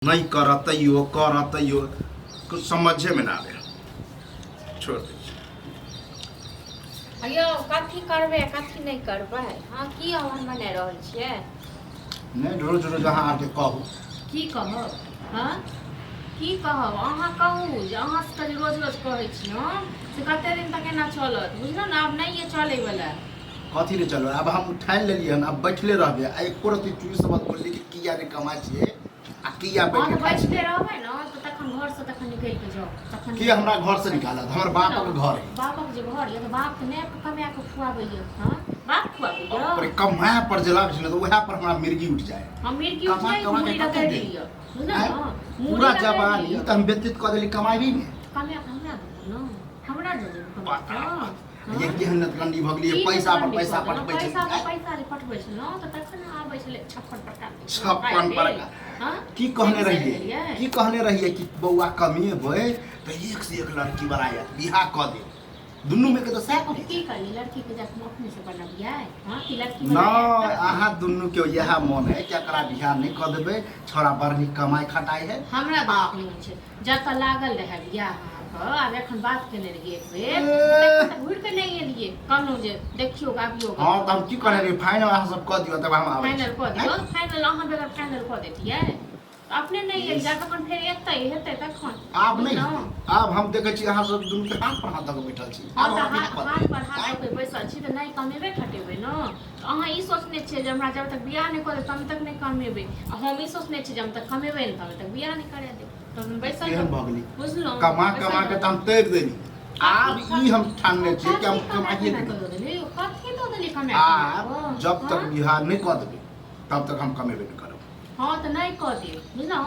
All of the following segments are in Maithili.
नहीं करतैयो कुछ समझे में ना आवे। छोड़ दीजिए। अयो कथी करबे कथी नहीं करबे। हाँ की हम बने रहल छियै। नहीं रोज रोज अहाँ आके कहू की कहब। हाँ की कहब अहाँ कहू जे अहाँ से रोज रोज कहै छी हम से कते दिन तक एना चलत बुझलौ ना। अब नहीं ये चले वाला कथी रे चलो। अब हम ठान लेलिए हन, अब बैठले रहबे आ एको रति चुई सब बोलली कि किया रे कमाई छिए आ किया बैठे खाई छिए। बैठले रहबै ना तो तखन घर से तखन निकल के जाओ। तखन की हमरा घर से निकालत। हमर बाप के घर है। बाप के जे घर ये तो बाप के ने कमा के खुआबैय। हां बाप खुआबैय पर कमाए पर जलाक छै तो वहां पर हमरा मिर्गी उठ जाए। हम मिर्गी उठ जाए मुड़ी लगा दिलियो बुझल ना। पूरा जवानी त हम व्यतीत क देली कमाई में। कमे हमरा दे दे ये केहन गंडी भगली पैसा पर पैसा पटबै छै। पैसा रे पटबै छै न त तखन आबै छले 56 प्रकार 56 प्रकार। हां की कहने रहिए कि बौआ कमेबै त एक से एक लड़की बनायत बियाह क दे। दुन्नु में के तो सह करे की करली लड़की के जाके अपने से बनबियै। हां की लड़की ना आहा दुन्नु के यह मन है कि एकरा बियाह नहीं क देबै छोरा बरनी कमाई खटाई है। हमरा बाप नहीं छै जत लागल रहे बियाह अब एखन बात केने रहिए एक बेर घुर के नहीं एलिए कहलौ जे देखियो आबियो। हां त हम की करे रे फाइनल अहाँ सब क दियो तब हम आबै। फाइनल क दियो फाइनल अहाँ बेगर फाइनल क देतियै अपने नहीं एल जा तखन फेर एतै हेतै तखन। आब नहीं आब हम देखे छी अहाँ सब दुनु के हाथ पर हाथ दक बैठल छी। हां त हाथ पर हाथ पे बैसल छी त नहीं कमेबे खटेबे न। अहाँ ई सोचने छियै जे हमरा जब तक बियाह नहीं करे तब तक नहीं कमेबे। हम ई सोचने छियै जब तक कमेबे नहीं तब तक बियाह नहीं करे दे। तब बैसल केहन भगली बुझलौ कमा के त हम तैर देनी। आब ई हम ठानने छी कि हम कमाइए के कथी दो देली कमे। आब जब तक बियाह नहीं क देबै तब तक हम कमेबे नहीं करब। हां त नहीं क दे बुझलौ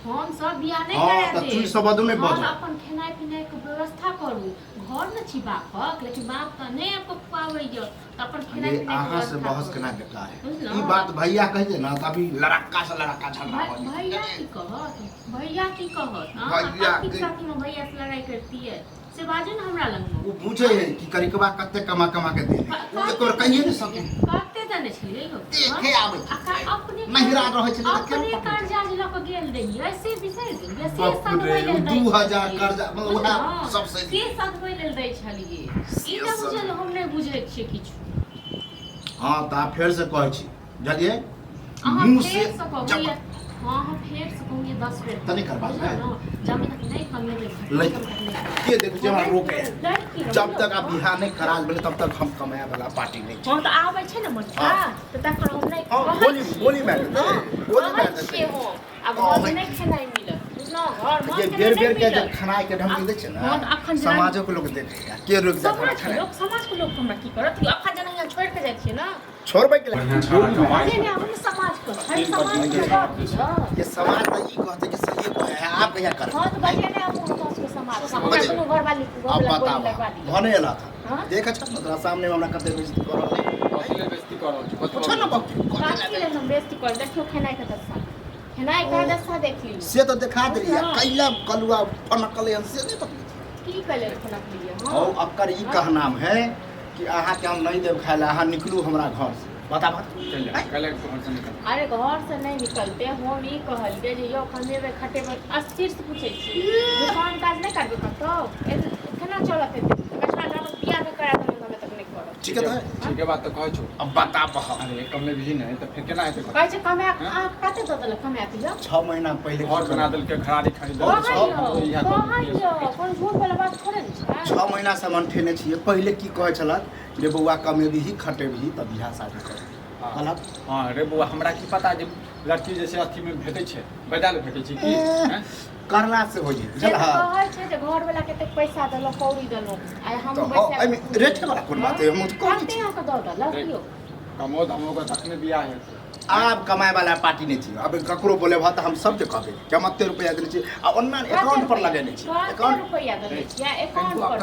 हम सब बियाह नहीं हां करे त दे। तू सब बदु में बज अपन खेनाई पिनाई के व्यवस्था करू। घर न छी बापक लेकिन बाप त नहीं आपको खुआबैय त अपन खेनाई पिनाई अहाँ से बहस केना बेकार है। ई बात भैया कहिए ना तभी लड़का से लड़का झगड़ा हो। भैया की कहत भैया की कहत। हां भैया की साथी में भैया से लड़ाई करती है से बाजू न हमरा लंग वो पूछे है कि करिकबा कते कमा के दे एक और कहिए न सके कते जाने छलिए यो देखे आबै अपने महिरा रहै छै त अपने कर्जा जे ल के गेल रहिए से बिसैर गेलिए से बाप सब रे, लेल 2000 कर्जा मतलब वह सब से के सब लेल दै छलिए। ई त बुझल हम नहीं बुझै छियै किछु। हां त फेर से कहै छी जलिए अहाँ मुंह फेर से से कहू हां हम फेर से कहूंगी 10 बेर तनी करबा है जब तक नहीं कमेबे के देखो जे हमरा रोके जब तक आप बिहार नहीं करा बोले तब तक हम कमाए वाला पार्टी नहीं। हां त आबै छै न मनसा त तखन हम नहीं बोली मैडम छियै हो अब घर नहीं खेनाई मिलत बुझलौ घर ये में बेर के जब खाना के ढंग दे छै ना समाज के लोग देखे के रुक जा समाज के लोग हमरा की करत अखन जना यहाँ छोड़ के जाय छियै ना छोड़बै के लिए अरे ने हम समाज को हर समाज के बात ये समाज त ई कहते कि सही है आप क्या कर। हां तो बजे ने हम के समाज अपनो घर वाली को अब बताओ भने एला था देख छ मतलब सामने में हमरा कते बेइज्जती करल कथि बेइज्जती करल कुछ न कथि ले हम बेइज्जती कर देखियो खेनाई के दस्ता खेनाई का दस्ता देख ली से तो दिखा देलिए कैला कलुआ फनकल से नहीं पकड़ी की कले फनकलिए। हां और अकर ई कहनाम है कि अहाँ के हम नहीं देब खाए ला अहाँ निकलू हमरा घर से बता अरे घर से नहीं निकलते हम ई कहलिए जे यो कमेबे खटेबे अस्थिर से पूछे छी दुकान काज नहीं करबे कतो केना चलत है कचरा डाल बियाह में करा दे हमें तक नहीं करो ठीक है बात तो कहै छु अब बता बह अरे कमले भी नहीं तो फिर केना हेतै कहै छै कमे आप कते द देलक कमे पियो 6 महीना पहले और बना देल के खराड़ी खरीद कौन झूठ वाला बात थोड़े छै। 6 महीना से मन ठेने छिए पहले की कहै छलत रे बौआ कमेबी ही खटेबी तब बियाह शादी कर गलत। हां रे बौआ हमरा की पता जे लड़की जैसे अथी में भेटै छै बैदाल भेटै छै की करला से हो जे चल कहै छै जे घर वाला कते पैसा देलो कौड़ी देलो आइ हम पैसा एमे रेट वाला कोन बात है हम तो कहै छी कते का द लगियो कमो दमो का तखने बियाह है आप कमाए वाला पार्टी नहीं छी। अब ककरो बोले भा त हम सब के कहबे कि हम एते रुपया देने छी आ ओन्ना अकाउंट पर लगेने छी अकाउंट रुपया देने छी अकाउंट पर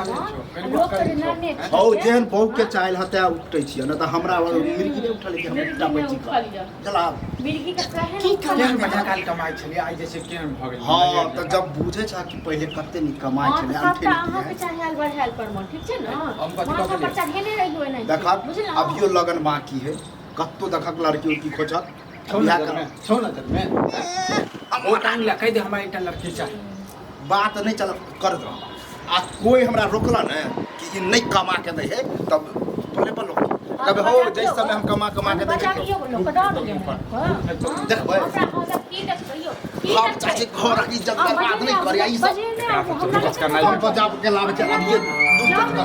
लोग के नन्ने छी औ जेहन बहु के चाइल हते उठै छी न त हमरा मिर्गी ने उठल के हम एकटा बच्ची का चला मिर्गी का कहे की केहन बढ़िया काल कमाई छलिए आई जैसे केहन भ गेल। हां त जब बुझे छ कि पहले कते नि कमाई छले हम ठेल अहाँ के चाहे हाल बढ़ाल पर मन ठीक छै न हम कथि पर चढ़ेने रहियो नहीं देखा अभियो लगन बाकी है कत्तो देखक लड़की की खोजत छोड़ नजर में वो टाइम ला कह दे हमारी एकटा लड़की चाहिए। बात नहीं चल कर दो आ कोई हमरा रोकला ना कि ये नहीं कमा के दे है तब बोले पर लोग तब हो जैसे समय हम कमा के दे देखबै हम चाची घर की इज्जत बात नहीं करिया ई सब करना बजाब के लाभ चला दिए दूध